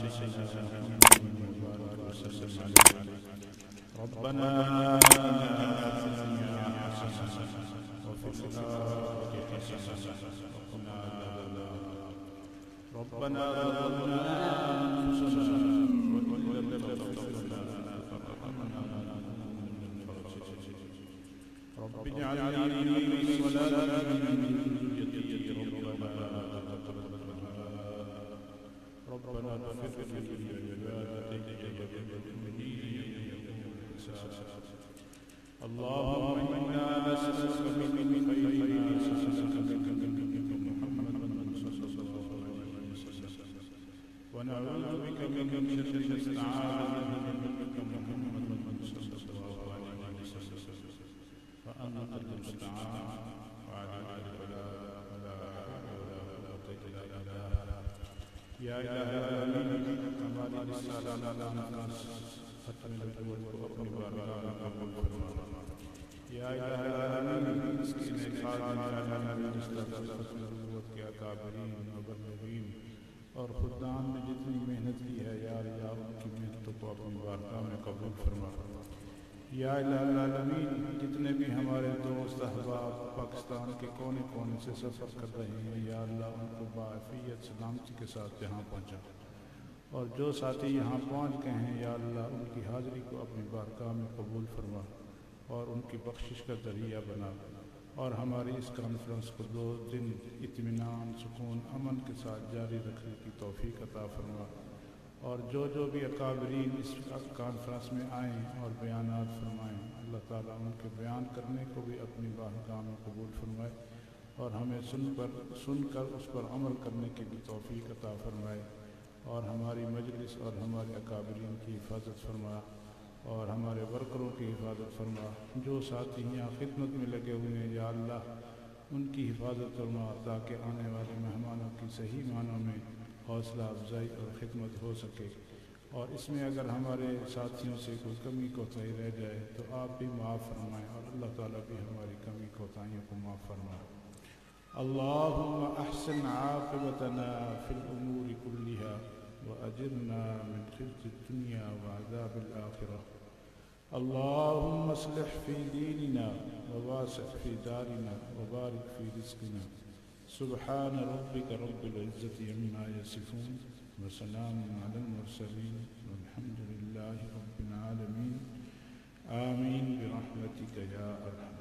سيدنا محمد وبارك وسلم عليه. ربنا آتنا في الدنيا حسنة وفي الآخرة حسنة وقنا عذاب النار. ربنا ظلمنا أنفسنا وإن لم تغفر لنا وترحمنا لنكونن من الخاسرين. رب اجعلني مقيم الصلاة ومن ذريتي ربنا تقبل دعاء. ربنا اغفر لي ولوالدي وللمؤمنين يوم الحساب. اللهم إنا نسألك من خير ما سألك منك محمد صلى الله عليه وسلم، ونعوذ بك من شر ما استعاذ منك محمد صلى الله عليه وسلم، وأنت المستعان وعليك البلاء ولا حول ولا قوة إلا بالله. یا الہ العالمین، ہماری رسالہ ختم نبوت کو اپنی بارگاہ میں قبول فرما. یا الہ العالمین، اس کی انعقاد میں ختم نبوت کے اکابرین مبلغین اور خدام نے جتنی محنت کی ہے یا اللہ ان کی محنتوں کو اپنی بارگاہ میں قبول فرما. یا الہ العالمین، جتنے بھی ہمارے دوست احباب پاکستان کے کونے کونے سے سفر کر رہے ہیں یا اللہ ان کو بعافیت سلامتی کے ساتھ یہاں پہنچا، اور جو ساتھی یہاں پہنچ گئے ہیں یا اللہ ان کی حاضری کو اپنی بارگاہ میں قبول فرما اور ان کی بخشش کا ذریعہ بنا، اور ہماری اس کانفرنس کو 2 دن اطمینان، سکون، امن کے ساتھ جاری رکھنے کی توفیق عطا فرما. اور جو بھی اکابرین اس کانفرنس میں آئیں اور بیانات فرمائیں، اللہ تعالیٰ ان کے بیان کرنے کو بھی اپنی بارگاہ میں قبول فرمائے اور ہمیں سن کر اس پر عمل کرنے کی بھی توفیق عطا فرمائے، اور ہماری مجلس اور ہمارے اکابرین کی حفاظت فرما اور ہمارے ورکروں کی حفاظت فرما. جو ساتھی یہاں خدمت میں لگے ہوئے ہیں یا اللہ ان کی حفاظت فرما تاکہ آنے والے مہمانوں کی صحیح معنوں میں حوصلہ افزائی اور خدمت ہو سکے. اور اس میں اگر ہمارے ساتھیوں سے کوئی کمی کوتاہی رہ جائے تو آپ بھی معاف فرمائیں، اور اللہ تعالیٰ بھی ہماری کمی کوتاہیوں کو معاف فرمائیں. اللہم احسن عاقبتنا فی الامور کلها وأجرنا من خزي الدنيا وعذاب الآخرة. اللهم اصلح في ديننا وواسع في دارنا وبارك في رزقنا. سبحان ربك رب العزة عما يصفون وسلام على المرسلين والحمد لله رب العالمين. آمين برحمتك يا أرحم